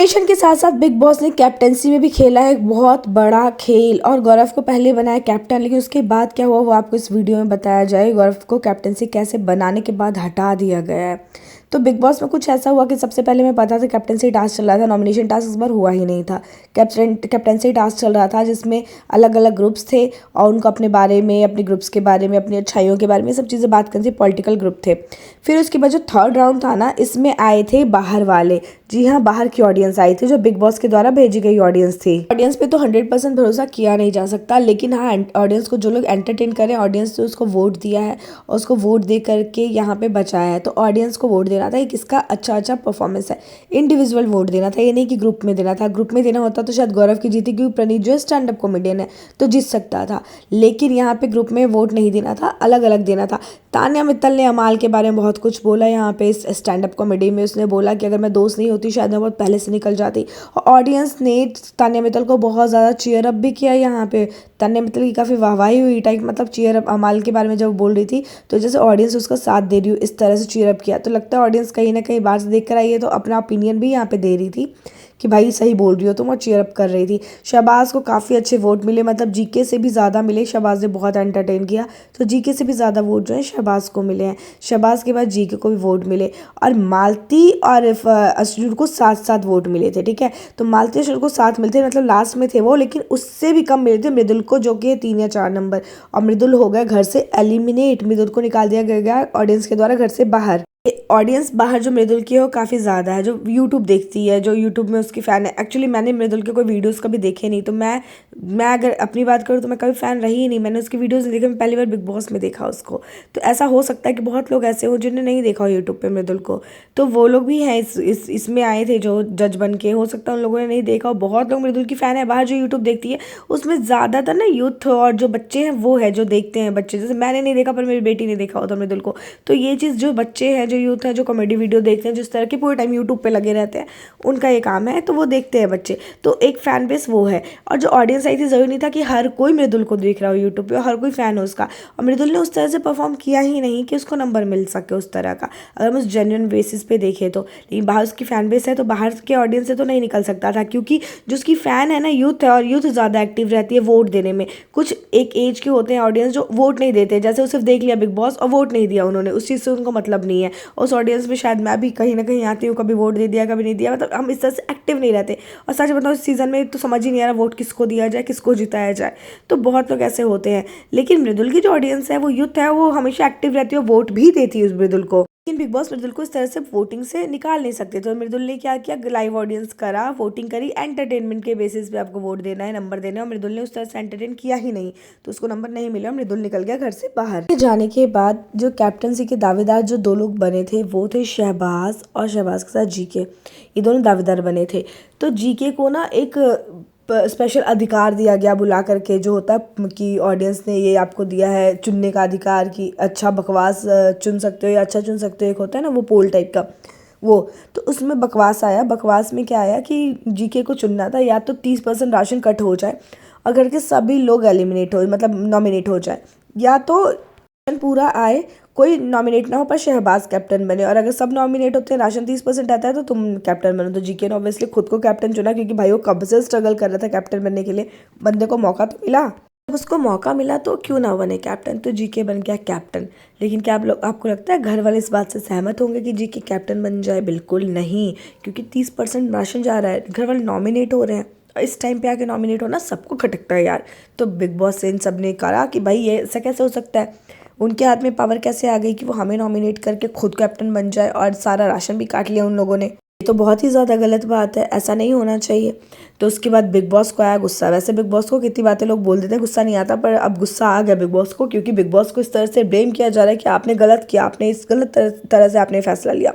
Nomination के साथ साथ बिग बॉस ने कैप्टेंसी में भी खेला है एक बहुत बड़ा खेल और गौरव को पहले बनाया कैप्टन, लेकिन उसके बाद क्या हुआ वो आपको इस वीडियो में बताया जाए। गौरव को कैप्टेंसी कैसे बनाने के बाद हटा दिया गया है। तो बिग बॉस में कुछ ऐसा हुआ कि सबसे पहले मैं पता था कैप्टेंसी टास्क चल रहा था, नॉमिनेशन टास्क इस बार हुआ ही नहीं था। कैप्टेंसी टास्क चल रहा था जिसमें अलग अलग ग्रुप्स थे और उनको अपने बारे में, अपने ग्रुप्स के बारे में, अपनी अच्छाइयों के बारे में सब चीज़ें बात करनी थी। पॉलिटिकल ग्रुप थे। फिर उसके बाद जो थर्ड राउंड था ना, इसमें आए थे बाहर वाले। जी हाँ, बाहर की ऑडियंस आई थी जो बिग बॉस के द्वारा भेजी गई ऑडियंस थी। ऑडियंस पे तो 100% भरोसा किया नहीं जा सकता, लेकिन हाँ, ऑडियंस को जो लोग एंटरटेन करें, ऑडियंस ने उसको वोट दिया है और उसको वोट दे करके यहाँ पे बचाया है। तो ऑडियंस को वोट देना था कि किसका अच्छा परफॉर्मेंस है। इंडिविजुअल वोट देना था, ये नहीं कि ग्रुप में देना था। ग्रुप में देना होता तो शायद गौरव की जीती, क्योंकि प्रणीत जो स्टैंड अप कॉमेडियन है तो जीत सकता था। लेकिन यहाँ पे ग्रुप में वोट नहीं देना था, अलग अलग देना था। तान्या मित्तल ने अमाल के बारे में बहुत कुछ बोला यहाँ पे इस स्टैंड अप कॉमेडी में। उसने बोला कि अगर मैं दोस्त नहीं होती शायद मैं बहुत पहले से निकल जाती। और ऑडियंस ने तान्या मित्तल को बहुत ज़्यादा चीयर अप भी किया यहाँ पे। तान्या मित्तल की काफ़ी वाहवाही हुई टाइप, मतलब चीयर अप अमाल के बारे में जब बोल रही थी तो जैसे ऑडियंस उसका साथ दे रही हो इस तरह से चीयर अप किया। तो लगता है ऑडियंस कहीं ना कहीं बाहर से देख कर आई है तो अपना ओपिनियन भी यहाँ पे दे रही थी कि भाई सही बोल रही हो तुम, और चीयर अप कर रही थी। शहबाज को काफ़ी अच्छे वोट मिले, मतलब जीके से भी ज़्यादा मिले। शहबाज ने बहुत एंटरटेन किया तो जीके से भी ज़्यादा वोट जो है शहबाज को मिले हैं। शहबाज के बाद जीके को भी वोट मिले और मालती और अशरूर को साथ साथ वोट मिले थे। ठीक है, तो मालती और अशरूर को साथ मिलते मतलब लास्ट में थे वो, लेकिन उससे भी कम मिले थे मृदुल को, जो कि 3 या 4 नंबर। और मृदुल हो गया घर से एलिमिनेट। मृदुल को निकाल दिया गया ऑडियंस के द्वारा घर से बाहर। ऑडियंस बाहर जो मृदुल की है वो काफ़ी ज़्यादा है, जो यूट्यूब देखती है, जो यूट्यूब में उसकी फ़ैन है। एक्चुअली मैंने मृदुल के कोई वीडियोस कभी देखे नहीं, तो मैं अगर अपनी बात करूँ तो मैं कभी फ़ैन रही ही नहीं। मैंने उसकी वीडियोस नहीं देखी, मैं पहली बार बिग बॉस में देखा उसको। तो ऐसा हो सकता है कि बहुत लोग ऐसे हो जिन्होंने नहीं देखा हो यूट्यूब पे मृदुल को, तो वो लोग भी हैं इसमें आए थे जो जज बन के। हो सकता है उन लोगों ने नहीं देखा हो। बहुत लोग मृदुल की फ़ैन है बाहर जो यूट्यूब देखती है, उसमें ज़्यादातर ना यूथ और जो बच्चे हैं वो है जो देखते हैं। बच्चे जैसे मैंने नहीं देखा पर मेरी बेटी ने देखा होता मृदुल को। तो ये चीज़ जो बच्चे हैं, जो यूथ है, जो कॉमेडी वीडियो देखते हैं, जिस तरह के पूरे टाइम यूट्यूब पे लगे रहते हैं, उनका ये काम है, तो वो देखते हैं बच्चे। तो एक फैन बेस वो है। और जो ऑडियंस आई थी, जरूरी नहीं था कि हर कोई मृदुल को देख रहा हो यूट्यूब पे और हर कोई फैन हो उसका। और मृदुल ने उस तरह से परफॉर्म किया ही नहीं कि उसको नंबर मिल सके उस तरह का, अगर हम उस जेन्युइन बेसिस पे देखें तो। लेकिन बाहर उसकी फैन बेस है तो बाहर के ऑडियंस से तो नहीं निकल सकता था, क्योंकि जो उसकी फैन है ना यूथ है, और यूथ ज़्यादा एक्टिव रहती है वोट देने में। कुछ एक एज के होते हैं ऑडियंस जो वोट नहीं देते, जैसे वो सिर्फ देख लिया बिग बॉस और वोट नहीं दिया उन्होंने, उस चीज़ से उनको मतलब नहीं है। उस ऑडियंस में शायद मैं भी कहीं ना कहीं आती हूँ, कभी वोट दे दिया कभी नहीं दिया, मतलब हम इस तरह से एक्टिव नहीं रहते। और सच बताओ इस सीज़न में तो समझ ही नहीं आ रहा वोट किसको दिया जाए, किसको जिताया जाए। तो बहुत लोग ऐसे होते हैं। लेकिन मृदुल की जो ऑडियंस है वो यूथ है, वो हमेशा एक्टिव रहती है, वोट भी देती है उस मृदुल को। लेकिन बिग बॉस मृदुल को इस तरह से वोटिंग से निकाल नहीं सकते। तो मृदुल ने क्या किया, लाइव ऑडियंस करा, वोटिंग करी, एंटरटेनमेंट के बेसिस पे आपको वोट देना है, नंबर देना है। और मृदुल ने उस तरह से एंटरटेन किया ही नहीं, तो उसको नंबर नहीं मिला, मृदुल निकल गया घर से बाहर। जाने के बाद जो कैप्टनसी के दावेदार जो 2 लोग बने थे वो थे शहबाज, और शहबाज के साथ जीके। ये दोनों दावेदार बने थे। तो जीके को ना एक स्पेशल अधिकार दिया गया बुला करके, जो होता है कि ऑडियंस ने ये आपको दिया है चुनने का अधिकार कि अच्छा बकवास चुन सकते हो या अच्छा चुन सकते हो। एक होता है ना वो पोल टाइप का वो, तो उसमें बकवास आया। बकवास में क्या आया कि जीके को चुनना था या तो 30% राशन कट हो जाए अगर के सभी लोग एलिमिनेट हो, मतलब नॉमिनेट हो जाए, या तो पूरा आए कोई नॉमिनेट ना हो पर शहबाज कैप्टन बने। और अगर सब नॉमिनेट होते हैं, राशन 30% आता है तो तुम कैप्टन बनो। तो जीके ने ऑब्वियसली खुद को कैप्टन चुना, क्योंकि भाई वो कब से स्ट्रगल कर रहा था कैप्टन बनने के लिए। बंदे को मौका तो मिला, जब उसको मौका मिला तो क्यों ना बने कैप्टन, तो जीके बन गया कैप्टन। लेकिन क्या आपको लगता है घर वाले इस बात से सहमत होंगे कि जीके कैप्टन बन जाए? बिल्कुल नहीं, क्योंकि 30% राशन जा रहा है, घर वाले नॉमिनेट हो रहे हैं। इस टाइम पे आके नॉमिनेट होना सबको खटकता है यार। तो बिग बॉस से इन सब ने कहा कि भाई ये ऐसा कैसे हो सकता है, उनके हाथ में पावर कैसे आ गई कि वो हमें नॉमिनेट करके खुद कैप्टन बन जाए, और सारा राशन भी काट लिया उन लोगों ने। ये तो बहुत ही ज़्यादा गलत बात है, ऐसा नहीं होना चाहिए। तो उसके बाद बिग बॉस को आया गुस्सा। वैसे बिग बॉस को कितनी बातें लोग बोल देते हैं, गुस्सा नहीं आता, पर अब गुस्सा आ गया बिग बॉस को, क्योंकि बिग बॉस को इस तरह से ब्लेम किया जा रहा है कि आपने गलत किया, आपने इस गलत तरह से आपने फैसला लिया।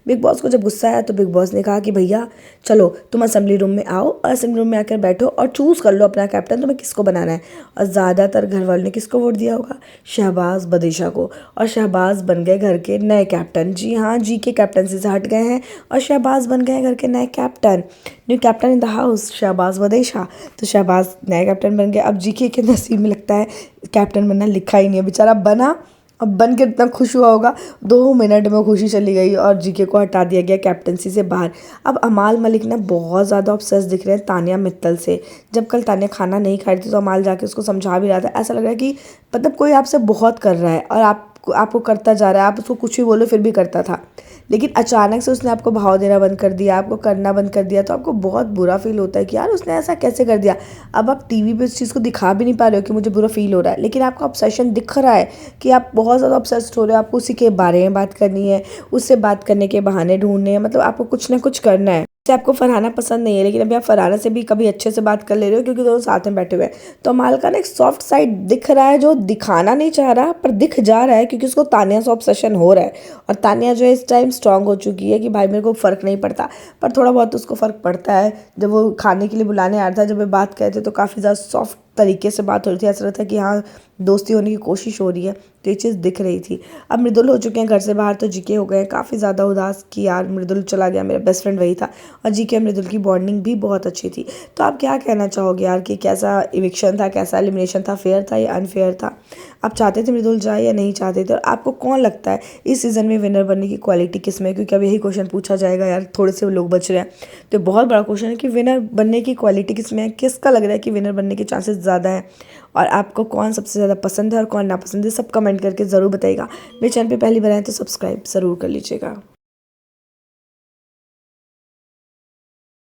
बिग बॉस को जब गुस्सा आया तो बिग बॉस ने कहा कि भैया चलो तुम असेंबली रूम में आओ, और असेंबली रूम में आकर बैठो और चूज़ कर लो अपना कैप्टन, तुम्हें किसको बनाना है। और ज़्यादातर घर वालों ने किसको वोट दिया होगा? शहबाज बदेशा को। और शहबाज बन गए घर के नए कैप्टन। जी हाँ, जी के कैप्टनसी से हट गए हैं और शहबाज बन गए घर के नए captain. New captain in the house, Shahbaz Badesha. तो शहबाज नए कैप्टन बन गए। अब जी के नसीब में लगता है कैप्टन बनना लिखा ही नहीं है, बेचारा बना अब बन के इतना खुश हुआ होगा, 2 मिनट में खुशी चली गई और जीके को हटा दिया गया कैप्टनसी से बाहर। अब अमाल मलिक ना बहुत ज़्यादा ऑब्सेस दिख रहे हैं तानिया मित्तल से। जब कल तानिया खाना नहीं खा रही थी तो अमाल जाके उसको समझा भी रहा था। ऐसा लग रहा है कि मतलब कोई आपसे बहुत कर रहा है और आपको करता जा रहा है, आप उसको कुछ भी बोलो फिर भी करता था। लेकिन अचानक से उसने आपको भाव देना बंद कर दिया, आपको करना बंद कर दिया, तो आपको बहुत बुरा फील होता है कि यार उसने ऐसा कैसे कर दिया। अब आप टीवी पे इस चीज़ को दिखा भी नहीं पा रहे हो कि मुझे बुरा फील हो रहा है, लेकिन आपका ऑब्सेशन दिख रहा है कि आप बहुत ज़्यादा ऑब्सेस्ड हो रहे हो। आपको उसी के बारे में बात करनी है, उससे बात करने के बहाने ढूंढने हैं, मतलब आपको कुछ ना कुछ करना है। जैसे आपको फरहाना पसंद नहीं है, लेकिन अभी आप फरहाना से भी कभी अच्छे से बात कर ले रहे हो क्योंकि दोनों साथ में बैठे हुए हैं। तो अमाल का ना एक सॉफ्ट साइड दिख रहा है जो दिखाना नहीं चाह रहा पर दिख जा रहा है, क्योंकि उसको तानिया से ऑब्सेशन हो रहा है। और तानिया जो है इस टाइम स्ट्रांग हो चुकी है कि भाई मेरे को फ़र्क नहीं पड़ता, पर थोड़ा बहुत उसको फ़र्क पड़ता है। जब वो खाने के लिए बुलाने आ रहा था, जब वे बात कर रहे थे तो काफ़ी ज़्यादा सॉफ्ट तरीके से बात हो रही थी, ऐसा लगता था कि हाँ दोस्ती होने की कोशिश हो रही है, तो ये चीज़ दिख रही थी। अब मृदुल हो चुके हैं घर से बाहर, तो जीके हो गए काफ़ी ज़्यादा उदास कि यार मृदुल चला गया, मेरा बेस्ट फ्रेंड वही था। और जीके और मृदुल की बॉन्डिंग भी बहुत अच्छी थी। तो आप क्या कहना चाहोगे यार कि कैसा इविक्शन था, कैसा एलिमिनेशन था, फेयर था या अनफेयर था? आप चाहते थे मृदुल जाए या नहीं चाहते थे? और आपको कौन लगता है इस सीज़न में विनर बनने की क्वालिटी किस में? क्योंकि अब यही क्वेश्चन पूछा जाएगा यार, थोड़े से लोग बच रहे हैं, तो बहुत बड़ा क्वेश्चन है कि विनर बनने की क्वालिटी किस में है, किसका लग रहा है कि विनर बनने के चांसेस ज़्यादा है, और आपको कौन सबसे ज़्यादा पसंद है और कौन नापसंद है, सब कमेंट करके ज़रूर बताइएगा। मेरे चैनल पे पहली बार आए तो सब्सक्राइब ज़रूर कर लीजिएगा।